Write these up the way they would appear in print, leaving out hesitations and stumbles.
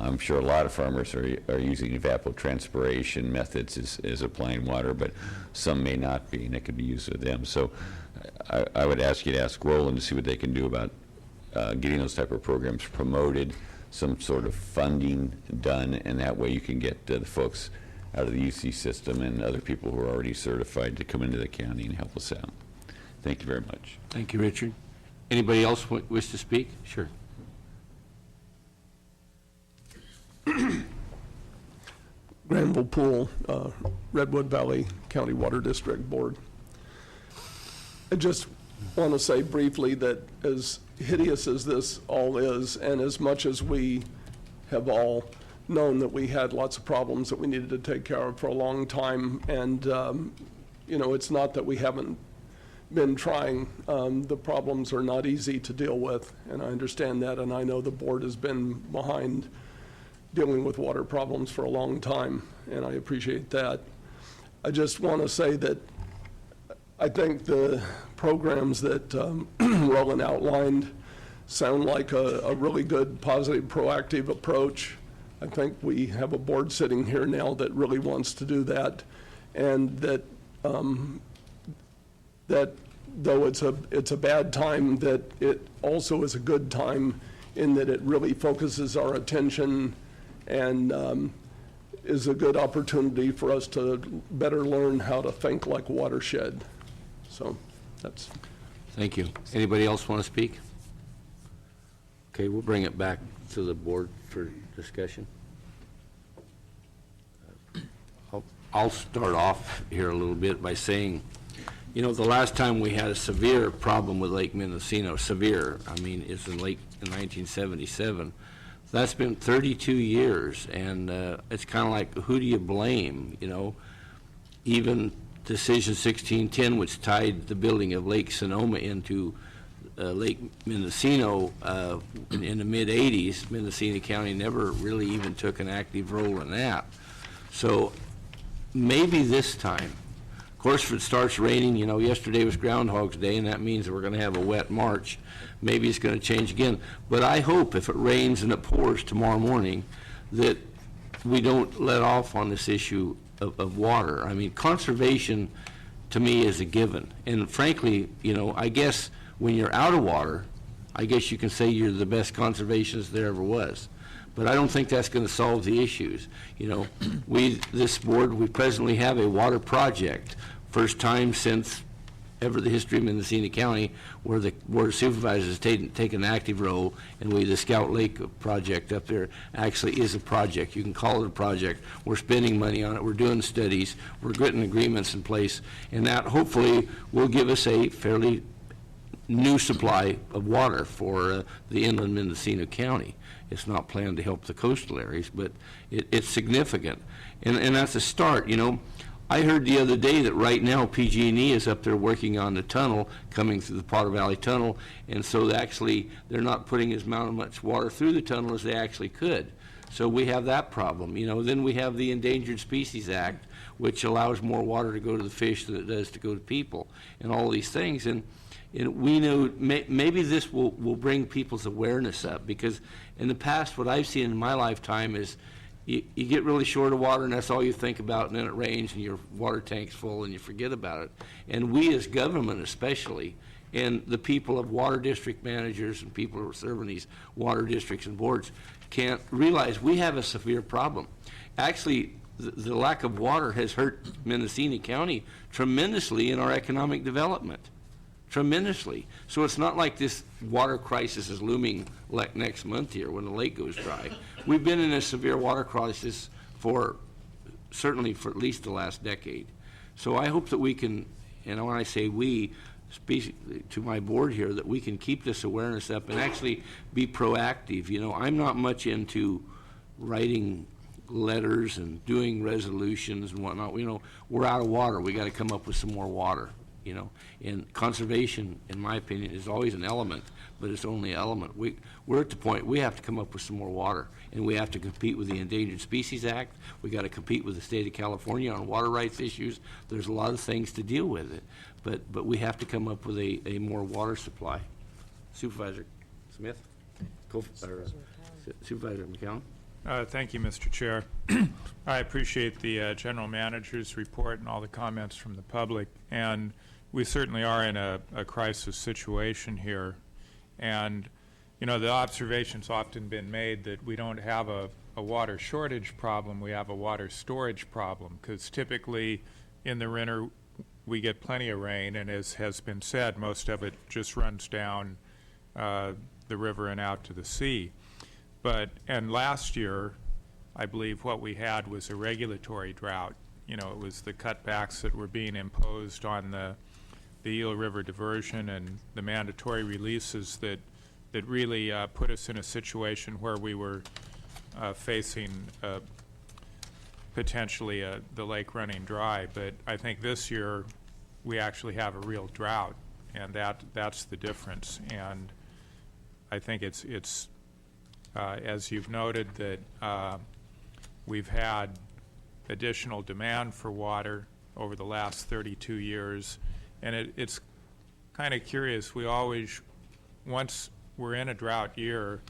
I'm sure a lot of farmers are using evapotranspiration methods as applying water, but some may not be, and it could be used with them. So I would ask you to ask Roland to see what they can do about getting those type of programs promoted, some sort of funding done, and that way you can get the folks out of the UC system and other people who are already certified to come into the county and help us out. Thank you very much. Thank you, Richard. Anybody else wish to speak? Sure. Granville Pool, Redwood Valley County Water District Board. I just want to say briefly that as hideous as this all is, and as much as we have all known that we had lots of problems that we needed to take care of for a long time, and you know, it's not that we haven't been trying. The problems are not easy to deal with, and I understand that, and I know the board has been behind dealing with water problems for a long time, and I appreciate that. I just want to say that I think the programs that Roland outlined sound like a really good, positive, proactive approach. I think we have a board sitting here now that really wants to do that, and that that though it's a bad time, that it also is a good time in that it really focuses our attention and is a good opportunity for us to better learn how to think like a watershed. So that's. Thank you. Anybody else want to speak? Okay, we'll bring it back to the board for discussion. I'll start off here a little bit by saying, you know, the last time we had a severe problem with Lake Mendocino, severe, I mean, it's in 1977. That's been 32 years, and it's kind of like, who do you blame, you know? Even Decision 1610, which tied the building of Lake Sonoma into Lake Mendocino in the mid-'80s, Mendocino County never really even took an active role in that. So maybe this time, of course, if it starts raining, you know, yesterday was Groundhog's Day, and that means that we're going to have a wet March. Maybe it's going to change again. But I hope if it rains and it pours tomorrow morning that we don't let off on this issue of water. I mean, conservation to me is a given. And frankly, you know, I guess when you're out of water, I guess you can say you're the best conservationist there ever was. But I don't think that's going to solve the issues. You know, this board, we presently have a water project, first time since ever the history of Mendocino County, where the Board of Supervisors has taken an active role, and the Scout Lake project up there actually is a project. You can call it a project. We're spending money on it. We're doing studies. We're getting agreements in place, and that hopefully will give us a fairly new supply of water for the inland Mendocino County. It's not planned to help the coastal areas, but it's significant, and that's a start. You know, I heard the other day that right now PG&E is up there working on the tunnel coming through the Potter Valley Tunnel, and so actually they're not putting as much water through the tunnel as they actually could. So we have that problem. You know, then we have the Endangered Species Act, which allows more water to go to the fish than it does to go to people, and all these things. And we know maybe this will bring people's awareness up, because in the past, what I've seen in my lifetime is you get really short of water, and that's all you think about, and then it rains and your water tank's full and you forget about it. And we as government especially, and the people of water district managers and people who are serving these water districts and boards, can't realize we have a severe problem. Actually, the lack of water has hurt Mendocino County tremendously in our economic development. Tremendously. So it's not like this water crisis is looming like next month here when the lake goes dry. We've been in a severe water crisis certainly for at least the last decade. So I hope that we can, and when I say we, speak to my board here, that we can keep this awareness up and actually be proactive. You know, I'm not much into writing letters and doing resolutions and whatnot. You know, we're out of water. We got to come up with some more water. You know, and conservation, in my opinion, is always an element, but it's only an element. We're at the point we have to come up with some more water, and we have to compete with the Endangered Species Act. We got to compete with the state of California on water rights issues. There's a lot of things to deal with it, but we have to come up with a more water supply. Supervisor Smith, Supervisor McCown. Thank you, Mr. Chair. I appreciate the general manager's report and all the comments from the public. And we certainly are in a crisis situation here. And, you know, the observation's often been made that we don't have a water shortage problem, we have a water storage problem, because typically in the winter we get plenty of rain, and as has been said, most of it just runs down the river and out to the sea. And last year, I believe what we had was a regulatory drought. You know, it was the cutbacks that were being imposed on the Eel River diversion and the mandatory releases that really put us in a situation where we were facing potentially the lake running dry. But I think this year we actually have a real drought, and that's the difference. And I think it's as you've noted, that we've had additional demand for water over the last 32 years. And it's kind of curious. We always, once we're in a drought year,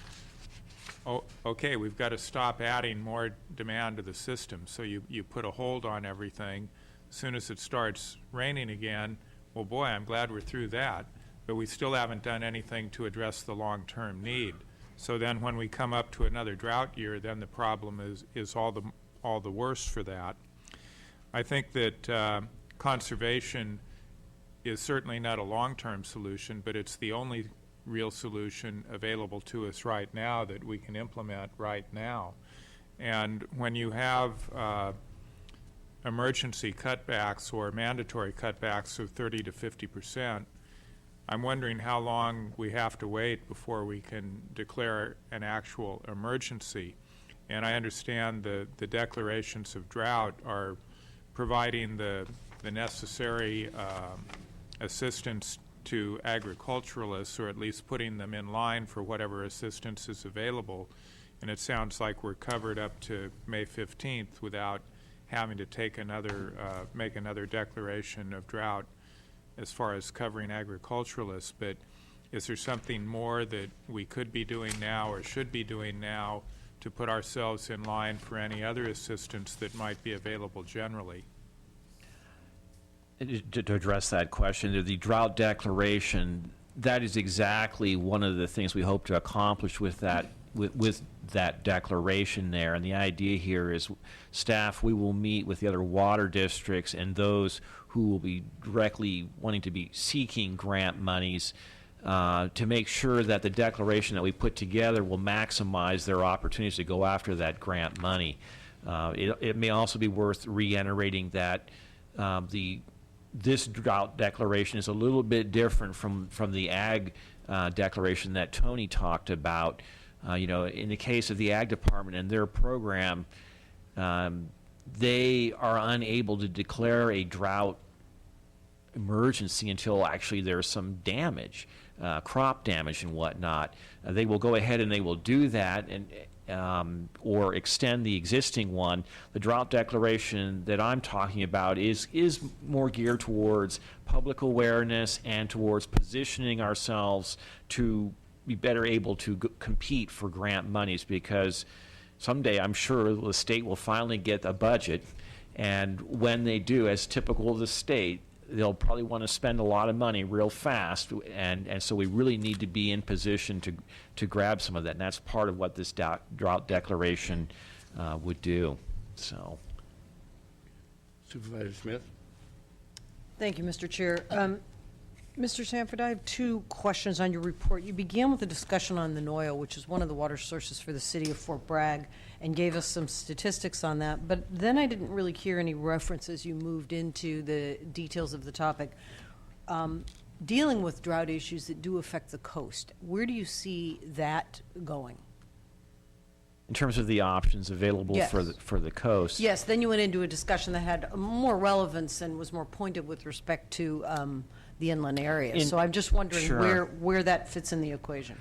okay, we've got to stop adding more demand to the system. So you put a hold on everything. As soon as it starts raining again, well, boy, I'm glad we're through that. But we still haven't done anything to address the long-term need. So then when we come up to another drought year, then the problem is all the worse for that. I think that conservation is certainly not a long-term solution, but it's the only real solution available to us right now that we can implement right now. And when you have emergency cutbacks or mandatory cutbacks of 30 to 50%, I'm wondering how long we have to wait before we can declare an actual emergency. And I understand the declarations of drought are providing the necessary assistance to agriculturalists, or at least putting them in line for whatever assistance is available. And it sounds like we're covered up to May 15th without having to take make another declaration of drought as far as covering agriculturalists. But is there something more that we could be doing now or should be doing now to put ourselves in line for any other assistance that might be available generally? To address that question, the drought declaration, that is exactly one of the things we hope to accomplish with that declaration there. And the idea here is, staff, we will meet with the other water districts and those who will be directly wanting to be seeking grant monies to make sure that the declaration that we put together will maximize their opportunities to go after that grant money. It may also be worth reiterating that this drought declaration is a little bit different from the ag declaration that Tony talked about. You know, in the case of the ag department and their program, they are unable to declare a drought emergency until actually there's some damage, crop damage and whatnot. They will go ahead and they will do that and or extend the existing one. The drought declaration that I'm talking about is more geared towards public awareness and towards positioning ourselves to be better able to compete for grant monies, because someday I'm sure the state will finally get a budget, and when they do, as typical of the state, they'll probably want to spend a lot of money real fast, and so we really need to be in position to grab some of that, and that's part of what this drought declaration would do. So, Supervisor Smith? Thank you, Mr. Chair. Mr. Sanford, I have two questions on your report. You began with a discussion on the Noyo, which is one of the water sources for the city of Fort Bragg, and gave us some statistics on that. But then I didn't really hear any references. You moved into the details of the topic. Dealing with drought issues that do affect the coast, where do you see that going? in terms of the options available Yes. for the coast. Yes, then you went into a discussion that had more relevance and was more pointed with respect to the inland area. So I'm just wondering Sure. where that fits in the equation.